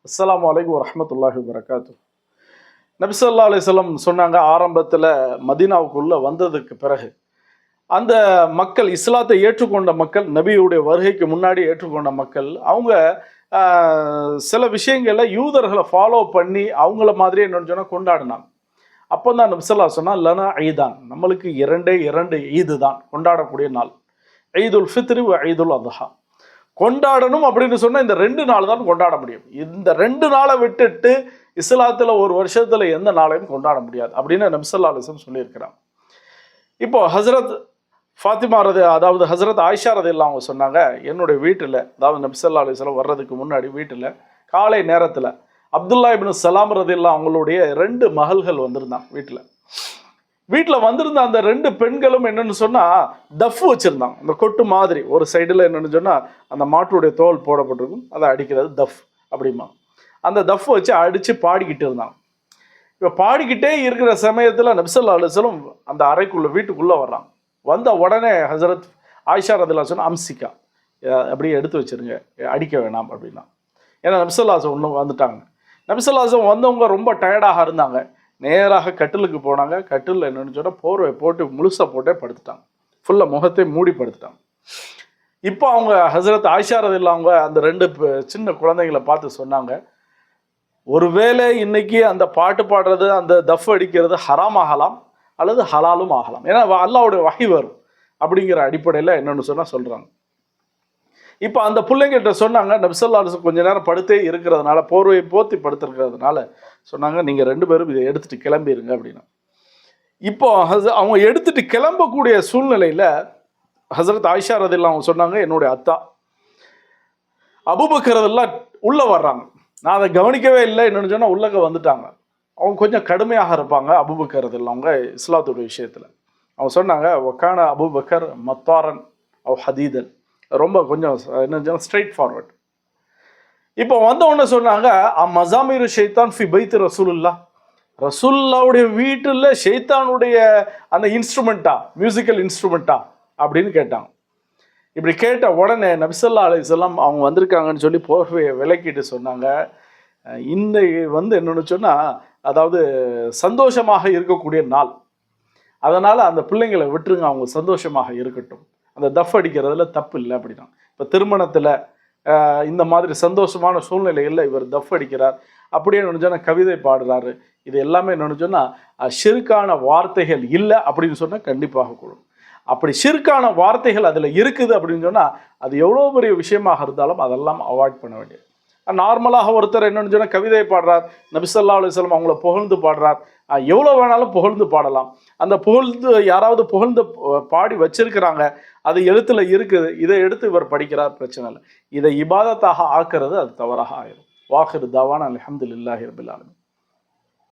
அஸ்ஸலாமு அலைக்கும் வரஹ்மத்துல்லாஹி வபரகாத்து. நபி ஸல்லல்லாஹு அலைஹி வஸல்லம் சொன்னாங்க, ஆரம்பத்தில் மதீனாவுக்குள்ள வந்ததுக்கு பிறகு அந்த மக்கள், இஸ்லாத்தை ஏற்றுக்கொண்ட மக்கள், நபியுடைய வருகைக்கு முன்னாடி ஏற்றுக்கொண்ட மக்கள், அவங்க சில விஷயங்களை யூதர்களை ஃபாலோ பண்ணி அவங்கள மாதிரியே என்னன்னு சொன்னால் கொண்டாடினாங்க. அப்போ தான் நபி ஸல்லல்லாஹு அலைஹி சொன்னால் லனா ஈதான், நம்மளுக்கு இரண்டு ஈது தான் கொண்டாடக்கூடிய நாள். ஈதுல் ஃபித்ர் ஈதுல் அத்ஹா கொண்டாடணும் அப்படின்னு சொன்னால் இந்த 2 நாள் தான் கொண்டாட முடியும். இந்த 2 நாளை விட்டுட்டு இஸ்லாத்தில் ஒரு வருஷத்தில் எந்த நாளையும் கொண்டாட முடியாது அப்படின்னு நபி ஸல்லல்லாஹு அலைஹி வஸல்லம் சொல்லியிருக்கிறாங்க. இப்போ ஹசரத் ஃபாத்திமா அதாவது ஹசரத் ஆயிஷா ரலியல்லாஹு அவங்க சொன்னாங்க, என்னுடைய வீட்டில், அதாவது நபி ஸல்லல்லாஹு அலைஹி வஸல்லம் வர்றதுக்கு முன்னாடி வீட்டில் காலை நேரத்தில் அப்துல்லா இப்னு சலாம் ரலியல்லாஹு அவங்களுடைய 2 மகள்கள் வந்திருந்தாங்க. வீட்டில் வந்திருந்த அந்த 2 பெண்களும் என்னென்னு சொன்னால் தஃப் வச்சுருந்தாங்க. அந்த கொட்டு மாதிரி ஒரு சைடில் என்னென்னு சொன்னால் அந்த மாட்டுடைய தோல் போடப்பட்டிருக்கும், அதை அடிக்கிறது தஃப் அப்படிமா. அந்த தஃப் வச்சு அடித்து பாடிக்கிட்டு இருந்தாங்க. இப்போ பாடிக்கிட்டே இருக்கிற சமயத்தில் நபி ஸல்லல்லாஹு அலைஹி வஸல்லம் அந்த அறைக்குள்ளே வீட்டுக்குள்ளே வர்றாங்க. வந்த உடனே ஹசரத் ஆயிஷா ரலியல்லாஹு சொன்னால் அம்சிகா, அப்படியே எடுத்து வச்சுருங்க, அடிக்க வேணாம் அப்படின்னா. ஏன்னா நபி ஸல்லல்லாஹு அலைஹி வஸல்லம் வந்துட்டாங்க. நபி ஸல்லல்லாஹு அலைஹி வஸல்லம் வந்தவங்க ரொம்ப டயர்டாக இருந்தாங்க. நேராக கட்டிலுக்கு போனாங்க. கட்டிலில் என்னென்னு சொன்னால் போர்வை போட்டு முழுசாக போட்டே படுத்துட்டாங்க. ஃபுல்லாக முகத்தை மூடி படுத்துட்டாங்க. இப்போ அவங்க ஹசரத் ஆயிஷா ரலியல்லாஹு அவங்க அந்த 2 சின்ன குழந்தைங்களை பார்த்து சொன்னாங்க, ஒருவேளை இன்னைக்கு அந்த பாட்டு பாடுறது, அந்த தஃப் அடிக்கிறது ஹராம் ஆகலாம் அல்லது ஹலாலும் ஆகலாம். ஏன்னா அல்லாஹ்வுடைய வஹி வரும் அப்படிங்கிற அடிப்படையில் என்னென்னு சொன்னால் சொல்கிறாங்க. இப்போ அந்த பிள்ளைங்கள்ட்ட சொன்னாங்க, நபி ஸல்லல்லாஹு அலைஹி வஸல்லம் கொஞ்ச நேரம் படுத்தே இருக்கிறதுனால, போர்வையை போத்தி படுத்துருக்கிறதுனால சொன்னாங்க, நீங்கள் 2 பேரும் இதை எடுத்துகிட்டு கிளம்பிடுங்க அப்படின்னா. இப்போ அவங்க எடுத்துகிட்டு கிளம்பக்கூடிய சூழ்நிலையில் ஹசரத் ஆயிஷா ரலியல்லாஹு அவங்க சொன்னாங்க, என்னுடைய அத்தா அபூபக்கர் எல்லாம் உள்ளே வர்றாங்க. நான் அதை கவனிக்கவே இல்லை. என்னென்னு சொன்னால் உள்ளக வந்துட்டாங்க. அவங்க கொஞ்சம் கடுமையாக இருப்பாங்க அபூபக்கர் ரலியல்லாஹு அவங்க இஸ்லாத்துடைய விஷயத்தில். அவங்க சொன்னாங்க, வக்கான அபூபக்கர் மத்தாரன் அவ் ஹதீதன், ரொம்ப கொஞ்சம் என்ன ஸ்ட்ரைட் ஃபார்வர்ட். இப்போ வந்த உடனே சொன்னாங்க, மசாமிரு ஷைத்தான் ஃபி பைத் ரசூலுல்லாஹ், ரசூலுல்லாஹ்வுடைய வீட்டில் ஷைத்தானுடைய அந்த இன்ஸ்ட்ருமெண்ட்டா, மியூசிக்கல் இன்ஸ்ட்ருமெண்ட்டா அப்படின்னு கேட்டாங்க. இப்படி கேட்ட உடனே நபி ஸல்லல்லாஹு அலைஹி வஸல்லம் அவங்க வந்திருக்காங்கன்னு சொல்லி போர்வையை விலக்கிட்டு சொன்னாங்க, இன்னைக்கு என்னென்னு சொன்னால், அதாவது சந்தோஷமாக இருக்கக்கூடிய நாள், அதனால் அந்த பிள்ளைங்களை விட்டுருங்க, அவங்க சந்தோஷமாக இருக்கட்டும், அந்த தஃப் அடிக்கிறதுல தப்பு இல்லை அப்படின்னா. இப்போ திருமணத்தில் இந்த மாதிரி சந்தோஷமான சூழ்நிலைகளில் இவர் தஃப் அடிக்கிறார், அப்படியே என்னென்னு சொன்னால் கவிதை பாடுறாரு, இது எல்லாமே என்னென்னு சொன்னால் ஷிர்கான வார்த்தைகள் இல்லை அப்படின்னு சொன்னால் கண்டிப்பாக கூடும். அப்படி ஷிர்கான வார்த்தைகள் அதில் இருக்குது அப்படின்னு சொன்னால் அது எவ்வளோ பெரிய விஷயமாக இருந்தாலும் அதெல்லாம் அவாய்ட் பண்ண வேண்டியது. நார்மலாக ஒருத்தர் என்னென்னு சொன்னால் கவிதை பாடுறார், நபி ஸல்லல்லாஹு அலைஹி வஸல்லம் அவங்கள புகழ்ந்து பாடுறார், எவ்வளோ வேணாலும் புகழ்ந்து பாடலாம். அந்த புகழ்ந்து யாராவது புகழ்ந்து பாடி வச்சிருக்கிறாங்க, அது எழுத்தில் இருக்குது, இதை எடுத்து இவர் படிக்கிறார், பிரச்சனை இல்லை. இதை இபாதத்தாக ஆக்கிறது அது தவறாக ஆயிரும். வாஹிர் தாவானா அல்ஹம்துலில்லாஹி ரப்பில் ஆலமீன்.